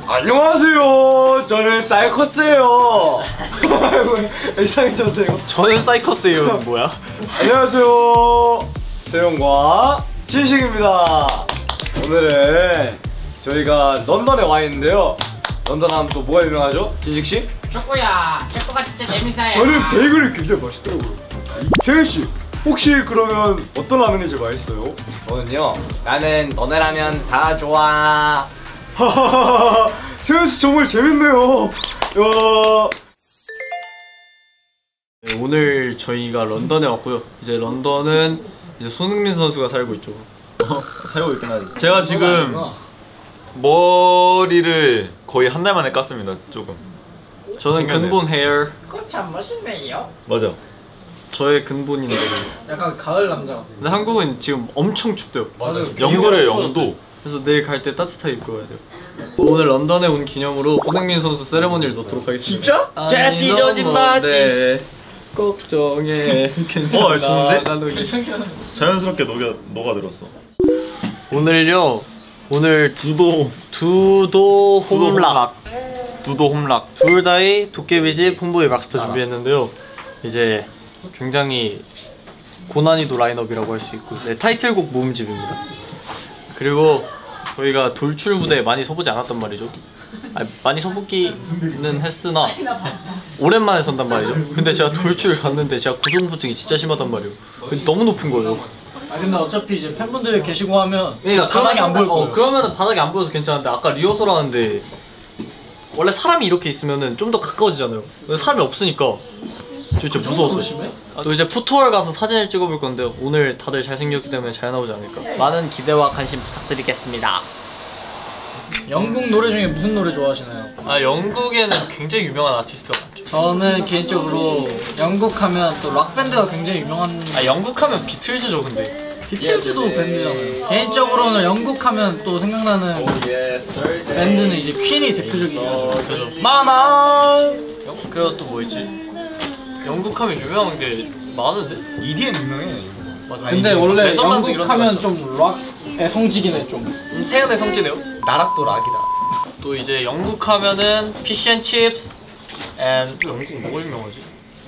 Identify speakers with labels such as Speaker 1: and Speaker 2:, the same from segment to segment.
Speaker 1: 안녕하세요. 저는 사이커스예요. 이상해졌네요.
Speaker 2: 저는 사이커스예요. 뭐야?
Speaker 1: 안녕하세요. 세용과 진식입니다. 오늘은 저희가 런던에 와 있는데요. 런던 하면 또 뭐가 유명하죠? 진식 씨?
Speaker 3: 축구야. 축구가 진짜 재밌어요.
Speaker 1: 저는 베이글이 굉장히 맛있더라고요. 세용 씨, 혹시 그러면 어떤 라면이 제일 맛있어요?
Speaker 4: 저는요, 나는 너네 라면 다 좋아.
Speaker 1: 세용 씨 정말 재밌네요. 야.
Speaker 2: 네, 오늘 저희가 런던에 왔고요. 이제 런던은 이제 손흥민 선수가 살고 있죠.
Speaker 5: 살고 있긴 하지. 제가 지금 머리를 거의 한 달 만에 깠습니다. 조금.
Speaker 2: 저는 근본 헤어.
Speaker 3: 그거 참 멋있네요.
Speaker 5: 맞아.
Speaker 2: 저의 근본인데.
Speaker 3: 약간 가을 남자 같아.
Speaker 2: 근데 한국은 지금 엄청 춥대요.
Speaker 3: 맞아요.
Speaker 5: 영도래 영도.
Speaker 2: 그래서 내일 갈 때 따뜻하게 입고 가야 돼요. 오늘 런던에 온 기념으로 손흥민 선수 세레머니를 넣도록 하겠습니다.
Speaker 1: 진짜?
Speaker 2: 자, 찢어진 바지. 네. 걱정해. 괜찮아.
Speaker 5: 좋은데?
Speaker 2: 나도
Speaker 5: 자연스럽게 녹아들었어.
Speaker 2: 오늘요. 오늘 두도 홈락.
Speaker 5: 두도 홈락.
Speaker 2: 둘 다의 도깨비집 홈보이 락스터 준비했는데요. 이제 굉장히 고난이도 라인업이라고 할 수 있고, 네, 타이틀곡 모음집입니다. 그리고 저희가 돌출 무대에 많이 서보지 않았단 말이죠. 아니, 많이 서보기는 했으나 오랜만에 선단 말이죠. 근데 제가 돌출 갔는데 제가 고소공포증이 진짜 심하단 말이에요. 너무 높은 거예요.
Speaker 3: 아 근데 어차피 이제 팬분들 계시고 하면
Speaker 2: 그러니까
Speaker 3: 바닥이 안 보일 거예요.
Speaker 2: 그러면은 바닥이 안 보여서 괜찮은데 아까 리허설 하는데 원래 사람이 이렇게 있으면은 좀 더 가까워지잖아요. 근데 사람이 없으니까 진짜 무서웠어요. 또 이제 포토월 가서 사진을 찍어볼 건데요. 오늘 다들 잘생겼기 때문에 잘 나오지 않을까. 많은 기대와 관심 부탁드리겠습니다.
Speaker 3: 영국 노래 중에 무슨 노래 좋아하시나요?
Speaker 2: 아, 영국에는 굉장히 유명한 아티스트가 많죠.
Speaker 3: 저는 개인적으로 영국 하면 또 락밴드가 굉장히 유명한.
Speaker 2: 아, 영국 하면 비틀즈죠. 근데
Speaker 3: 비틀즈도 밴드잖아요. 개인적으로는 영국 하면 또 생각나는 밴드는 이제 퀸이 대표적이죠.
Speaker 2: 그죠. 마마. 그리고 또 뭐 있지? 영국 하면 유명한 게 많은데?
Speaker 1: EDM 유명해.
Speaker 2: 맞아.
Speaker 3: 근데 원래 영국 하면 좀 락의 성지긴 해 좀.
Speaker 2: 세연의 성지네요. 나락도 락이다. 또 이제 영국 하면은 피쉬앤칩스 and 영국 뭐가 유명하지?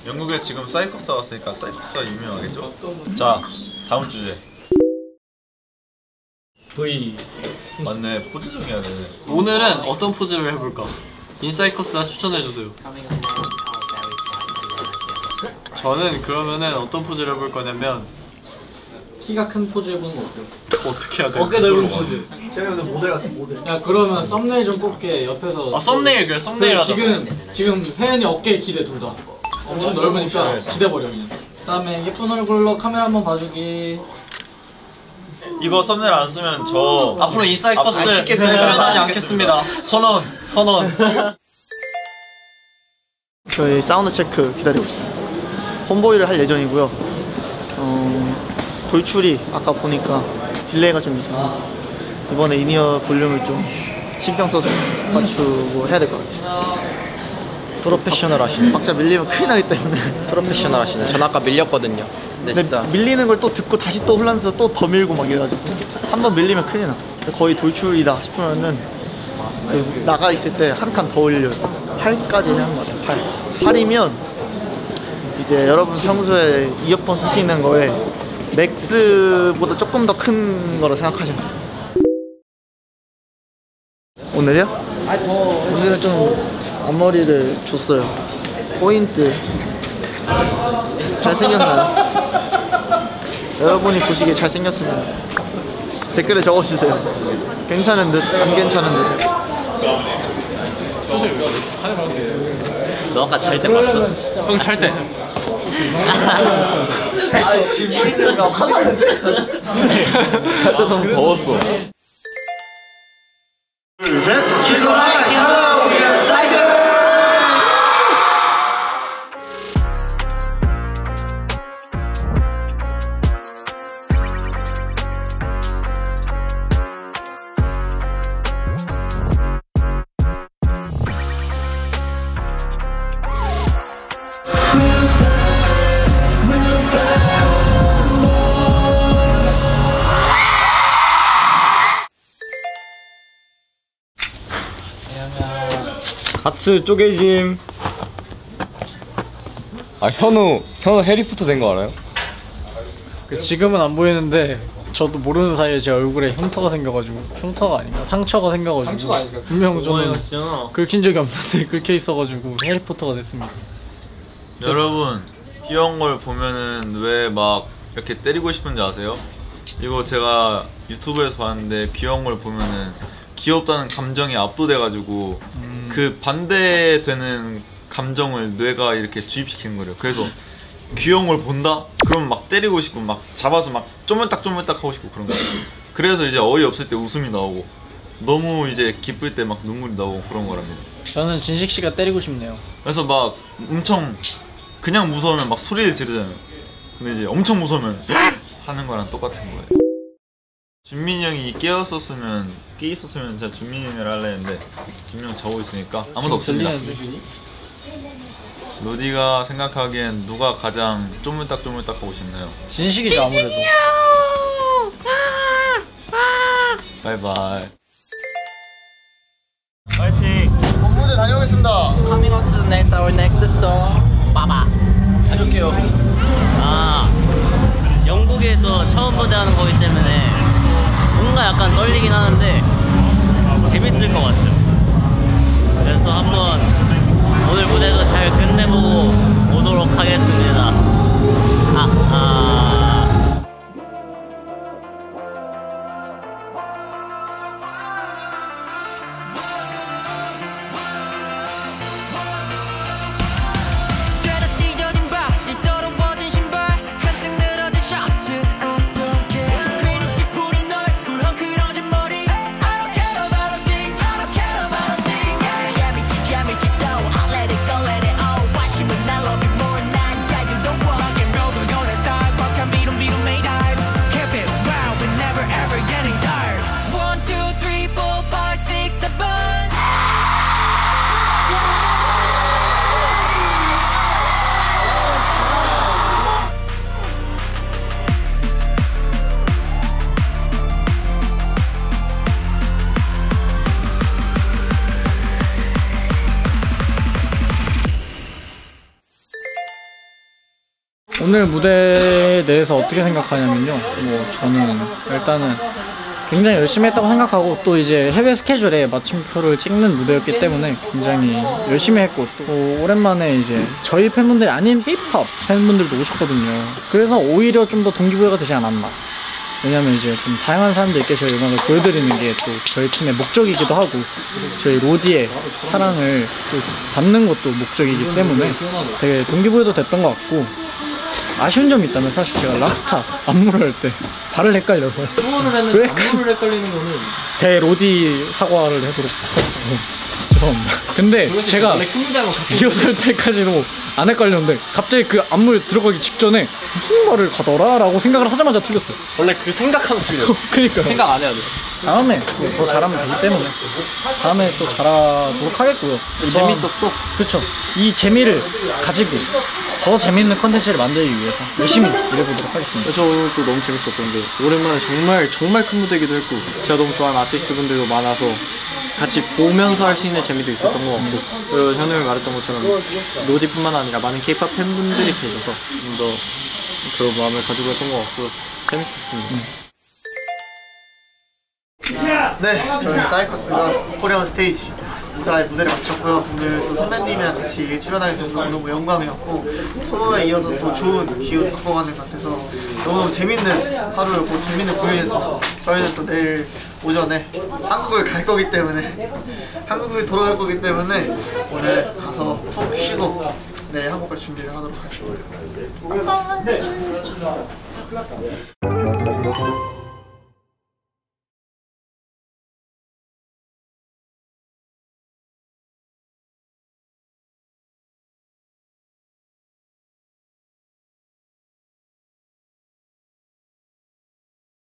Speaker 5: 영국에 지금 사이커스가 왔으니까 사이커스가 유명하겠죠. 자, 다음 주제.
Speaker 2: V.
Speaker 5: 맞네, 포즈 정해야 돼.
Speaker 2: 오늘은 어떤 포즈를 해볼까? 인사이커스가 추천해주세요. 저는 그러면은 어떤 포즈를 해볼 거냐면
Speaker 3: 키가 큰 포즈 해보는 거 어때요?
Speaker 2: 어떻게 해야 돼?
Speaker 3: 어깨 넓은 포즈.
Speaker 1: 제가 오늘 모델 같은 모델.
Speaker 3: 야 그러면 썸네일 좀 뽑게 옆에서.
Speaker 2: 아, 썸네일. 그래, 썸네일 하자.
Speaker 3: 지금 세연이 어깨에 기대 둘 다. 엄청 넓으니까 기대버려 그냥. 그다음에 예쁜 얼굴로 카메라 한번 봐주기.
Speaker 5: 이거 썸네일 안 쓰면 저
Speaker 2: 앞으로 인사이커스 출연하지 않겠습니다. 선언.
Speaker 6: 저희 사운드 체크 기다리고 있습니다. 홈보이를 할 예정이고요. 돌출이 아까 보니까 딜레이가 좀 있어서 이번에 인이어 볼륨을 좀 신경 써서 맞추고 해야 될 것 같아요.
Speaker 4: 프로페셔널 하시네.
Speaker 6: 박자 밀리면 큰일 나기 때문에.
Speaker 4: 프로페셔널 하시네. 전 아까 밀렸거든요. 근데 진짜
Speaker 6: 밀리는 걸 또 듣고 다시 또 혼란해서 또 더 밀고 막 이래가지고 한번 밀리면 큰일 나. 거의 돌출이다 싶으면은 그 나가 있을 때 한 칸 더 올려요. 8까지 하는 것 같아요. 8이면 이제 여러분 평소에 이어폰 쓰시는 거에 맥스보다 조금 더 큰 거로 생각하시면 돼요. 오늘이요? 오늘은 좀 앞머리를 줬어요. 포인트 잘생겼나요? 여러분이 보시기에 잘생겼으면 댓글에 적어주세요. 괜찮은 듯, 안 괜찮은 듯.
Speaker 2: 너 아까 잘 때 봤어? 형 잘 때.
Speaker 6: 아 지금 우리들가 화나는데?
Speaker 5: 너무 더웠어.
Speaker 6: 둘, 셋.
Speaker 1: 하트 쪼개짐. 아 현우 해리포터 된 거 알아요?
Speaker 3: 지금은 안 보이는데 저도 모르는 사이에 제 얼굴에 흉터가 생겨가지고 흉터가 아닌가? 상처가 생겨가지고 분명 저는 긁힌 적이 없는데 긁혀 있어가지고 해리포터가 됐습니다.
Speaker 5: 여러분 귀여운 걸 보면은 왜 막 이렇게 때리고 싶은지 아세요? 이거 제가 유튜브에서 봤는데 귀여운 걸 보면은 귀엽다는 감정이 압도돼가지고 그 반대되는 감정을 뇌가 이렇게 주입시키는 거래요. 그래서 귀여운 걸 본다? 그럼 막 때리고 싶고 막 잡아서 막 쪼물딱 하고 싶고 그런 거예요. 그래서 이제 어이없을 때 웃음이 나오고 너무 이제 기쁠 때 막 눈물이 나오고 그런 거랍니다.
Speaker 3: 저는 진식 씨가 때리고 싶네요.
Speaker 5: 그래서 막 엄청 그냥 무서우면 막 소리를 지르잖아요. 근데 이제 엄청 무서우면 하는 거랑 똑같은 거예요. 준민이 형이 깨 있었으면 제가 준민이 형을 할래 했는데 준민이 형 자고 있으니까 아무도 없습니다. 로디가 생각하기엔 누가 가장 쪼물딱 하고 싶나요?
Speaker 3: 진식이죠 아무래도.
Speaker 5: 바이바이.
Speaker 6: 파이팅. 본무대 다녀오겠습니다.
Speaker 7: Coming on to the next, our next song. 빠바.
Speaker 3: 다녀올게요.
Speaker 7: 영국에서 처음 무대하는 거기 때문에 뭔가 약간 떨리긴 하는데 재밌을 것 같죠. 그래서 한번 오늘 무대도 잘 끝내보고 오도록 하겠습니다.
Speaker 3: 오늘 무대에 대해서 어떻게 생각하냐면요, 뭐 저는 일단은 굉장히 열심히 했다고 생각하고, 또 이제 해외 스케줄에 마침표를 찍는 무대였기 때문에 굉장히 열심히 했고, 또 오랜만에 이제 저희 팬분들이 아닌 힙합 팬분들도 오셨거든요. 그래서 오히려 좀 더 동기부여가 되지 않았나. 왜냐면 이제 좀 다양한 사람들께 저희 음악을 보여드리는 게 또 저희 팀의 목적이기도 하고, 저희 로디의 사랑을 또 받는 것도 목적이기 때문에 되게 동기부여도 됐던 것 같고, 아쉬운 점이 있다면 사실 제가 락스타 안무를 할 때 발을 헷갈려서
Speaker 2: 투어를 했는데 안무를 헷갈리는 거는
Speaker 3: 대로디 사과를 하도록 죄송합니다. 근데 제가 리허설 때까지도 안 헷갈렸는데 갑자기 그 안무 들어가기 직전에 무슨 말을 가더라? 라고 생각을 하자마자 틀렸어요.
Speaker 2: 원래 그 생각하면 틀려요.
Speaker 3: 그러니까
Speaker 2: 생각 안 해야 돼.
Speaker 3: 다음에 더 잘하면 되기 때문에 다음에 또 잘하도록 하겠고요.
Speaker 2: 재밌었어.
Speaker 3: 그렇죠. 이 재미를 가지고 더 재밌는 컨텐츠를 만들기 위해서 열심히 일해보도록 하겠습니다.
Speaker 2: 저 오늘 또 너무 재밌었던 게, 오랜만에 정말 큰 무대이기도 했고, 제가 너무 좋아하는 아티스트 분들도 많아서 같이 보면서 할 수 있는 재미도 있었던 것 같고, 그리고 현우 형이 말했던 것처럼 로디뿐만 아니라 많은 K-POP 팬분들이 계셔서 좀 더 그런 마음을 가지고 했던 것 같고 재밌었습니다.
Speaker 6: 네, 저희 사이커스가 코리안 스테이지 무사히 무대를 마쳤고요. 오늘 또 선배님이랑 같이 출연하게 돼서 너무 영광이었고, 투어에 이어서 또 좋은 기운 갖고가는 것 같아서 너무 재밌는 하루였고 재밌는 공연이었습니다. 저희는 또 내일 오전에 한국을 갈 거기 때문에, 한국을 돌아갈 거기 때문에 오늘 가서 푹 쉬고 내일 한국갈 준비를 하도록 하겠습니다.